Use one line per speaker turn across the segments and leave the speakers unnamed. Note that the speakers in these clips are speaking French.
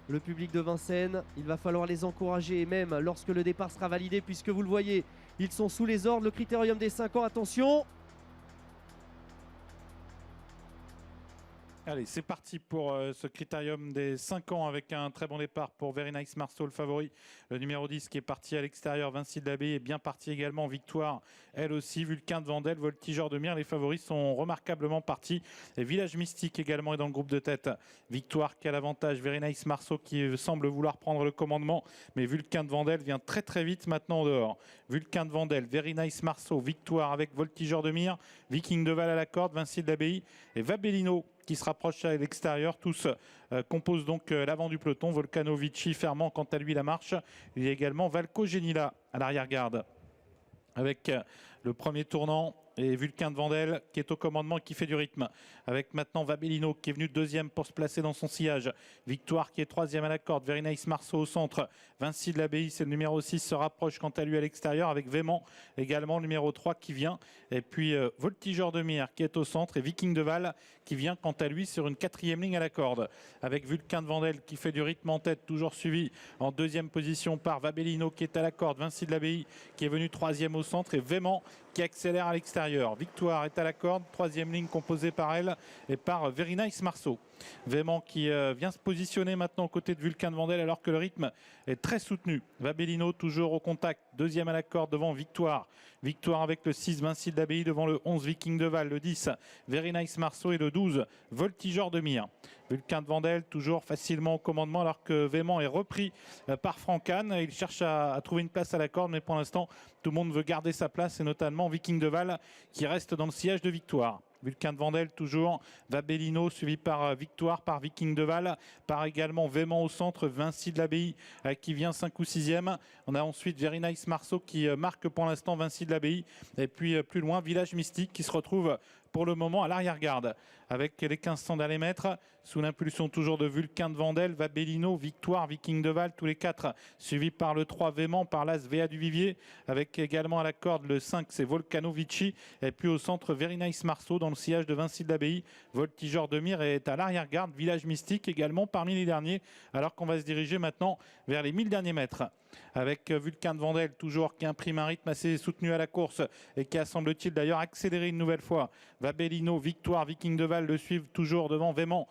le public de Vincennes. Il va falloir les encourager, même lorsque le départ sera validé, puisque vous le voyez, ils sont sous les ordres. Le critérium des 5 ans, attention.
Allez, c'est parti pour ce critérium des 5 ans avec un très bon départ pour Very Nice Marceau, le favori. Le numéro 10 qui est parti à l'extérieur, Vinci de l'Abbaye est bien parti également. Victoire, elle aussi. Vulcain de Vandel, Voltigeur de Mire, les favoris sont remarquablement partis. Et Village Mystique également est dans le groupe de tête. Victoire qui a l'avantage. Very Nice Marceau qui semble vouloir prendre le commandement. Mais Vulcain de Vandel vient très très vite maintenant en dehors. Vulcain de Vandel, Very Nice Marceau, Victoire avec Voltigeur de Mire, Viking de Val à la corde, Vinci de l'Abbaye et Vabellino qui se rapproche à l'extérieur. Tous composent donc l'avant du peloton. Volcano Vici fermant quant à lui la marche. Il y a également Valco Genila à l'arrière-garde avec le premier tournant. Et Vulcain de Vandel qui est au commandement et qui fait du rythme. Avec maintenant Vabellino qui est venu deuxième pour se placer dans son sillage. Victoire qui est troisième à la corde. Very Nice Marceau au centre. Vinci de l'Abbaye, c'est le numéro 6, se rapproche quant à lui à l'extérieur avec Véman également le numéro 3 qui vient. Et puis Voltigeur de Mire qui est au centre et Viking de Val qui vient quant à lui sur une quatrième ligne à la corde. Avec Vulcain de Vandel qui fait du rythme en tête, toujours suivi en deuxième position par Vabellino qui est à la corde. Vinci de l'Abbaye qui est venu troisième au centre et Véman qui accélère à l'extérieur. Victoire est à la corde, troisième ligne composée par elle et par Very Nice Marceau. Véman qui vient se positionner maintenant aux côtés de Vulcain de Vandel alors que le rythme est très soutenu. Vabellino toujours au contact, deuxième à la corde devant Victoire. Victoire avec le 6 Vinci de l'Abbaye devant le 11 Viking de Val, le 10 Very Nice Marceau et le 12 Voltigeur de Mire. Vulcain de Vandel toujours facilement au commandement alors que Véman est repris par Francan. Il cherche à trouver une place à la corde mais pour l'instant tout le monde veut garder sa place et notamment Viking de Val qui reste dans le sillage de Victoire. Vulcain de Vandel toujours, Vabellino suivi par Victoire, par Viking de Val, par également Véman au centre, Vinci de l'Abbaye qui vient 5 ou 6e. On a ensuite Very Nice Marceau qui marque pour l'instant Vinci de l'Abbaye. Et puis plus loin, Village Mystique qui se retrouve pour le moment à l'arrière-garde avec les 1500 d'aller mètres sous l'impulsion toujours de Vulcain de Vandel, Vabellino, Victoire, Viking de Val, tous les 4 suivis par le 3 Véman, par l'As VA du Vivier avec également à la corde le 5 c'est Volcano Vici et puis au centre Very Nice Marceau dans le sillage de Vinci de l'Abbaye. Voltigeur de Mire est à l'arrière-garde, Village Mystique également parmi les derniers alors qu'on va se diriger maintenant vers les 1000 derniers mètres avec Vulcain de Vandel toujours qui imprime un rythme assez soutenu à la course et qui a semble-t-il d'ailleurs accéléré une nouvelle fois. Vabellino, Victoire, Viking de Val le suivent toujours devant Véman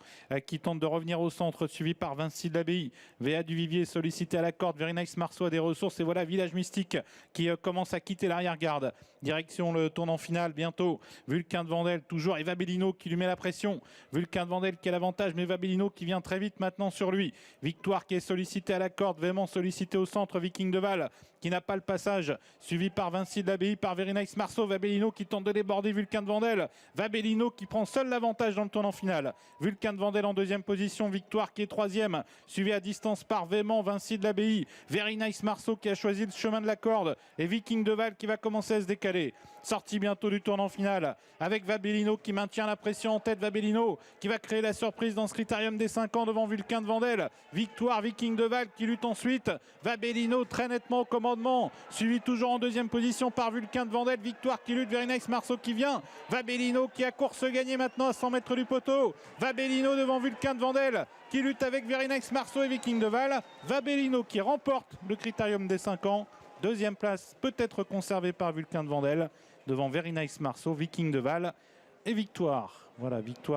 qui tente de revenir au centre suivi par Vinci de l'Abbaye. VA du Vivier sollicité à la corde, Very Nice Marceau a des ressources et voilà Village Mystique qui commence à quitter l'arrière-garde. Direction le tournant final bientôt. Vulcain de Vandel toujours et Vabellino qui lui met la pression. Vulcain de Vandel qui a l'avantage mais Vabellino qui vient très vite maintenant sur lui. Victoire qui est sollicité à la corde, Véman sollicité au centre, Viking de Val qui n'a pas le passage, suivi par Vinci de l'Abbaye, par Very Nice Marceau, Vabellino qui tente de déborder Vulcain de Vandel, Vabellino qui prend seul l'avantage dans le tournant final. Vulcain de Vandel en deuxième position, Victoire qui est troisième, suivi à distance par Véman, Vinci de l'Abbaye, Very Nice Marceau qui a choisi le chemin de la corde et Viking de Val qui va commencer à se décaler. Sortie bientôt du tournant final avec Vabellino qui maintient la pression en tête, Vabellino qui va créer la surprise dans ce critérium des 5 ans devant Vulcain de Vandel. Victoire, Viking de Val qui lutte ensuite, Vabellino très nettement au commandement, suivi toujours en deuxième position par Vulcain de Vandel. Victoire qui lutte, Very Nice Marceau qui vient, Vabellino qui a course gagnée maintenant à 100 mètres du poteau, Vabellino devant Vulcain de Vandel qui lutte avec Very Nice Marceau et Viking de Val. Vabellino qui remporte le critérium des 5 ans, deuxième place peut-être conservée par Vulcain de Vandel devant Very Nice Marceau, Viking de Val et Victoire. Voilà, Victoire.